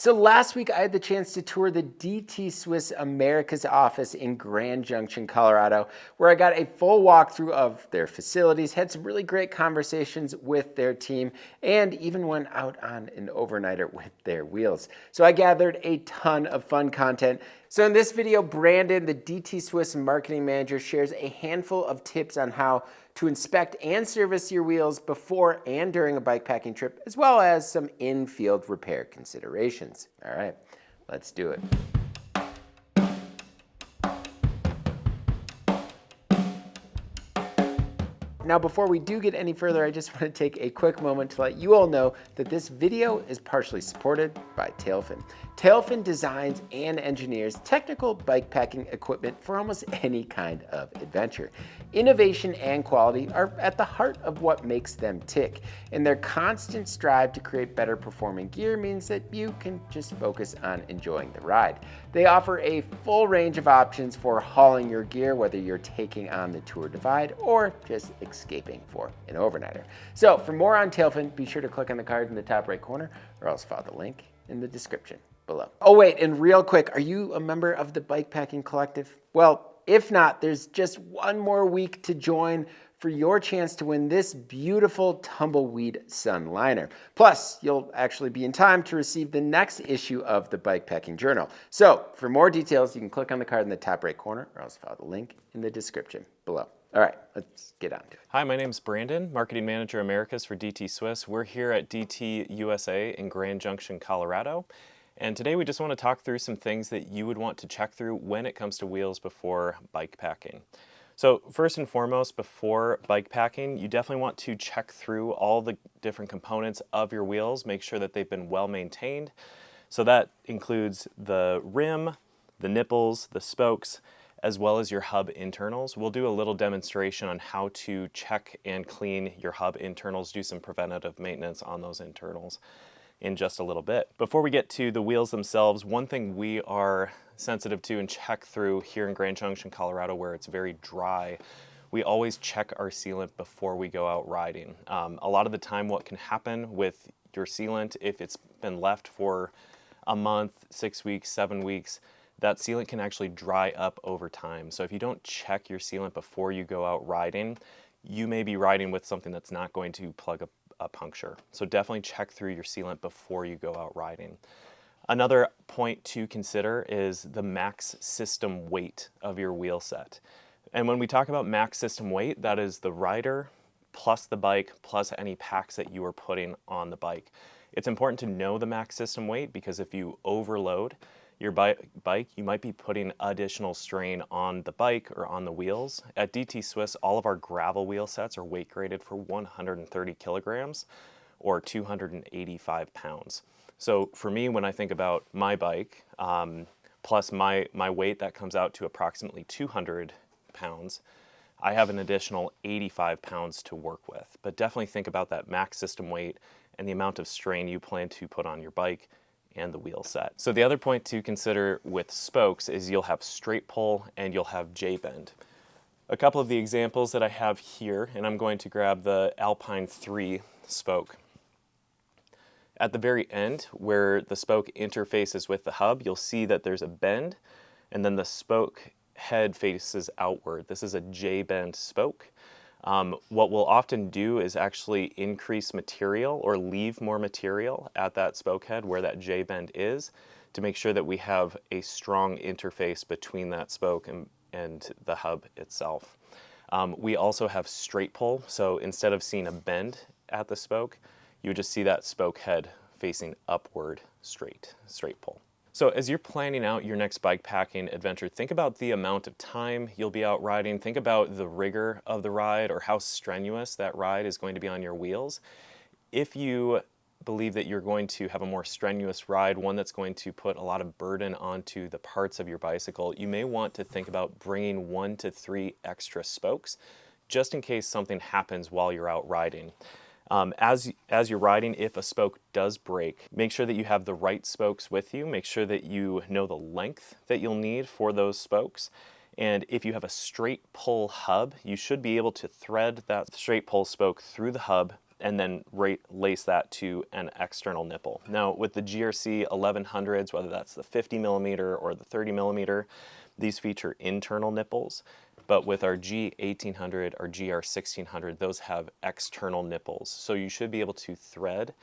So last week I had the chance to tour the DT Swiss Americas office in Grand Junction, Colorado, where I got a full walkthrough of their facilities, had some really great conversations with their team, and even went out on an overnighter with their wheels. So I gathered a ton of fun content. So in this video, Brandon, the DT Swiss marketing manager, shares a handful of tips on how to inspect and service your wheels before and during a bike packing trip, as well as some in-field repair considerations. All right, let's do it. Now, before we do get any further, I just want to take a quick moment to let you all know that this video is partially supported by Tailfin. Tailfin designs and engineers technical bike packing equipment for almost any kind of adventure. Innovation and quality are at the heart of what makes them tick, and their constant strive to create better performing gear means that you can just focus on enjoying the ride. They offer a full range of options for hauling your gear, whether you're taking on the Tour Divide or just escaping for an overnighter. So for more on Tailfin, be sure to click on the card in the top right corner, or else follow the link in the description below. Oh wait, and real quick, are you a member of the Bike Packing Collective? Well, if not, there's just one more week to join for your chance to win this beautiful tumbleweed sun liner. Plus, you'll actually be in time to receive the next issue of the Bike Packing Journal. So for more details, you can click on the card in the top right corner, or else follow the link in the description below. All right, let's get on to it. Hi, my name's Brandon, Marketing Manager Americas for DT Swiss. We're here at DT USA in Grand Junction, Colorado. And today we just want to talk through some things that you would want to check through when it comes to wheels before bike packing. So first and foremost, before bike packing, you definitely want to check through all the different components of your wheels, make sure that they've been well maintained. So that includes the rim, the nipples, the spokes, as well as your hub internals. We'll do a little demonstration on how to check and clean your hub internals, do some preventative maintenance on those internals in just a little bit. Before we get to the wheels themselves, one thing we are sensitive to and check through here in Grand Junction, Colorado, where it's very dry, we always check our sealant before we go out riding. A lot of the time what can happen with your sealant, if it's been left for a month, 6 weeks, 7 weeks, that sealant can actually dry up over time. So if you don't check your sealant before you go out riding, you may be riding with something that's not going to plug a puncture. So definitely check through your sealant before you go out riding. Another point to consider is the max system weight of your wheel set. And when we talk about max system weight, that is the rider plus the bike plus any packs that you are putting on the bike. It's important to know the max system weight because if you overload your bike, you might be putting additional strain on the bike or on the wheels. At DT Swiss, all of our gravel wheel sets are weight graded for 130 kilograms or 285 pounds. So for me, when I think about my bike, plus my weight, that comes out to approximately 200 pounds, I have an additional 85 pounds to work with. But definitely think about that max system weight and the amount of strain you plan to put on your bike and the wheel set. So the other point to consider with spokes is you'll have straight pull and you'll have J-bend. A couple of the examples that I have here, and I'm going to grab the Alpine 3 spoke. At the very end, where the spoke interfaces with the hub, you'll see that there's a bend, and then the spoke head faces outward. This is a J-bend spoke. What we'll often do is actually increase material or leave more material at that spoke head where that J-bend is to make sure that we have a strong interface between that spoke and the hub itself. We also have straight pull, so instead of seeing a bend at the spoke, you would just see that spoke head facing upward straight pull. So as you're planning out your next bike packing adventure, think about the amount of time you'll be out riding. Think about the rigor of the ride or how strenuous that ride is going to be on your wheels. If you believe that you're going to have a more strenuous ride, one that's going to put a lot of burden onto the parts of your bicycle, you may want to think about bringing 1 to 3 extra spokes just in case something happens while you're out riding. As you're riding, if a spoke does break, make sure that you have the right spokes with you. Make sure that you know the length that you'll need for those spokes. And if you have a straight pull hub, you should be able to thread that straight pull spoke through the hub, and then lace that to an external nipple. Now with the GRC 1100s, whether that's the 50 millimeter or the 30 millimeter, these feature internal nipples. But with our G1800 or GR1600, those have external nipples. So you should be able to thread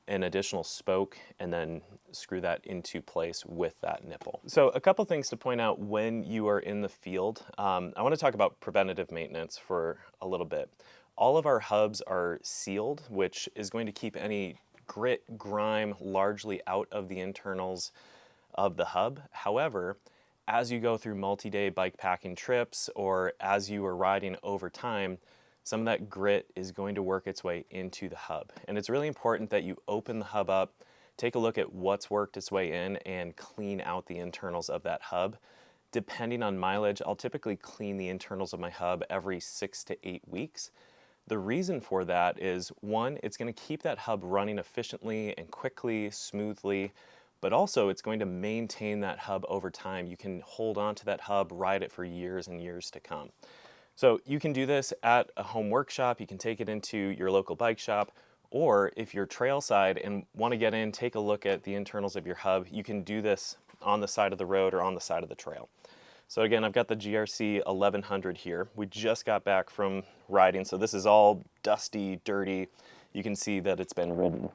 an additional spoke and then screw that into place with that nipple. So a couple things to point out when you are in the field. I want to talk about preventative maintenance for a little bit. All of our hubs are sealed, which is going to keep any grit, grime largely out of the internals of the hub. However, as you go through multi-day bike packing trips or as you are riding over time, some of that grit is going to work its way into the hub. And it's really important that you open the hub up, take a look at what's worked its way in, and clean out the internals of that hub. Depending on mileage, I'll typically clean the internals of my hub every 6 to 8 weeks. The reason for that is, one, it's going to keep that hub running efficiently and quickly, smoothly, but also it's going to maintain that hub over time. You can hold on to that hub, ride it for years and years to come. So you can do this at a home workshop, you can take it into your local bike shop, or if you're trailside and want to get in, take a look at the internals of your hub, you can do this on the side of the road or on the side of the trail. So again, I've got the GRC 1100 here. We just got back from riding, so this is all dusty, dirty. You can see that it's been ridden.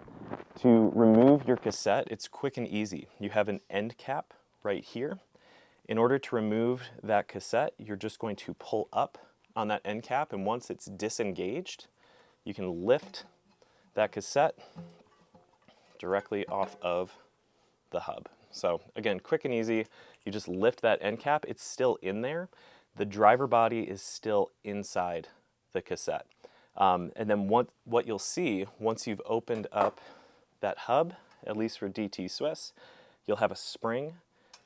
To remove your cassette, it's quick and easy. You have an end cap right here. In order to remove that cassette, you're just going to pull up on that end cap, and once it's disengaged, you can lift that cassette directly off of the hub. So again, quick and easy. You just lift that end cap. It's still in there. The driver body is still inside the cassette. And then what you'll see once you've opened up that hub, at least for DT Swiss, you'll have a spring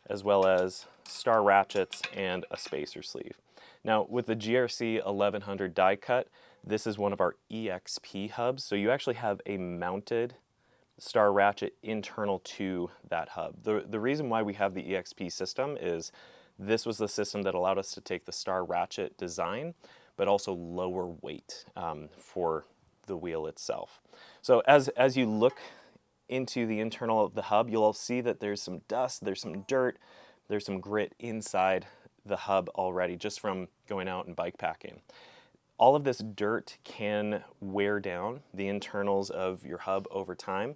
as well as star ratchets and a spacer sleeve. Now with the GRC 1100 die cut, this is one of our EXP hubs. So you actually have a mounted star ratchet internal to that hub. The reason why we have the EXP system is this was the system that allowed us to take the star ratchet design, but also lower weight for the wheel itself. So as you look into the internal of the hub, you'll see that there's some dust, there's some dirt, there's some grit inside the hub already just from going out and bike packing. All of this dirt can wear down the internals of your hub over time.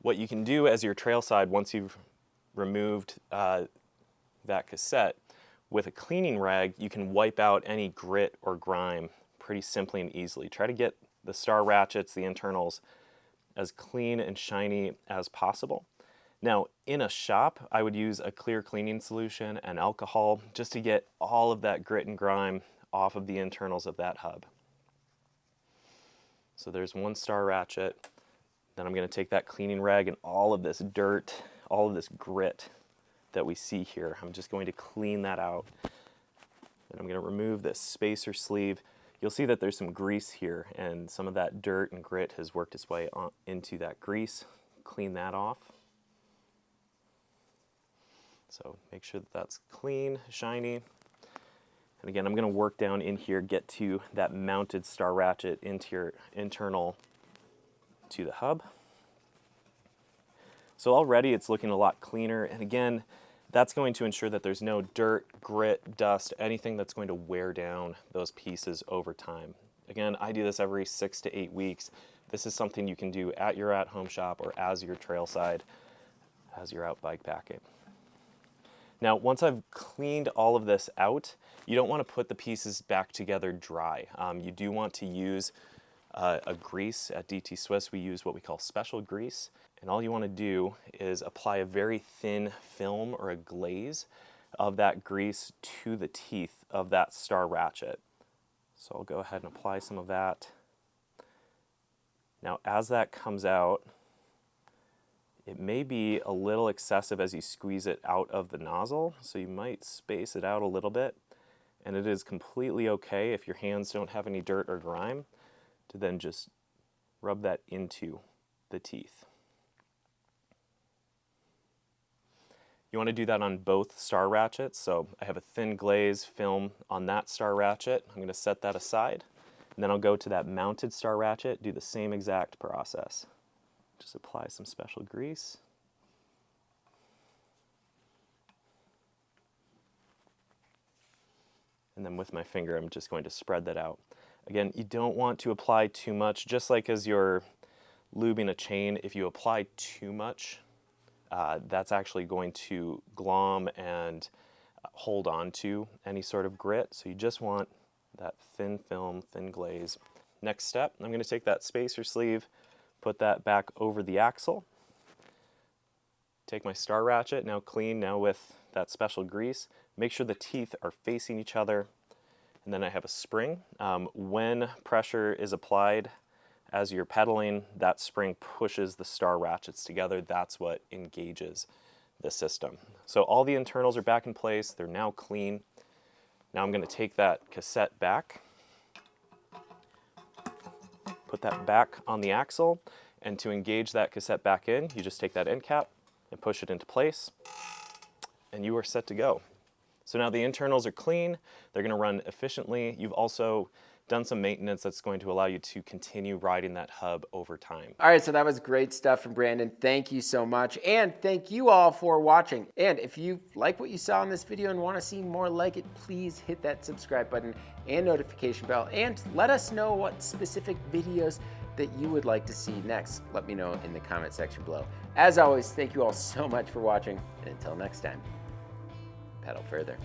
What you can do as your trail side, once you've removed that cassette, with a cleaning rag, you can wipe out any grit or grime pretty simply and easily. Try to get the star ratchets, the internals, as clean and shiny as possible. Now, in a shop, I would use a clear cleaning solution and alcohol just to get all of that grit and grime off of the internals of that hub. So there's one star ratchet. Then I'm going to take that cleaning rag and all of this dirt, all of this grit that we see here, I'm just going to clean that out. Then I'm going to remove this spacer sleeve. You'll see that there's some grease here, and some of that dirt and grit has worked its way into that grease. Clean that off. So make sure that that's clean, shiny. And again, I'm going to work down in here, get to that mounted star ratchet internal to the hub. So already it's looking a lot cleaner, and again, that's going to ensure that there's no dirt, grit, dust, anything that's going to wear down those pieces over time. Again, I do this every 6 to 8 weeks. This is something you can do at your at-home shop or as your trailside, as you're out bike packing. Now, once I've cleaned all of this out, you don't want to put the pieces back together dry. You do want to use a grease. At DT Swiss, we use what we call special grease. And all you want to do is apply a very thin film or a glaze of that grease to the teeth of that star ratchet. So I'll go ahead and apply some of that. Now, as that comes out, it may be a little excessive as you squeeze it out of the nozzle, so you might space it out a little bit. And it is completely okay if your hands don't have any dirt or grime to then just rub that into the teeth. You want to do that on both star ratchets. So I have a thin glaze film on that star ratchet. I'm going to set that aside. And then I'll go to that mounted star ratchet, do the same exact process. Just apply some special grease. And then with my finger, I'm just going to spread that out. Again, you don't want to apply too much, just like as you're lubing a chain. If you apply too much, that's actually going to glom and hold on to any sort of grit. So you just want that thin film, thin glaze. Next step, I'm going to take that spacer sleeve, put that back over the axle, take my star ratchet, now clean, now with that special grease, make sure the teeth are facing each other, and then I have a spring. When pressure is applied as you're pedaling, that spring pushes the star ratchets together. That's what engages the system. So all the internals are back in place, they're now clean. Now I'm going to take that cassette back, put that back on the axle, and to engage that cassette back in, you just take that end cap and push it into place, and you are set to go. So now the internals are clean, they're going to run efficiently. You've also done some maintenance that's going to allow you to continue riding that hub over time. All right, so that was great stuff from Brandon. Thank you so much. And thank you all for watching. And if you like what you saw in this video and want to see more like it, please hit that subscribe button and notification bell. And let us know what specific videos that you would like to see next. Let me know in the comment section below. As always, thank you all so much for watching. And until next time, pedal further.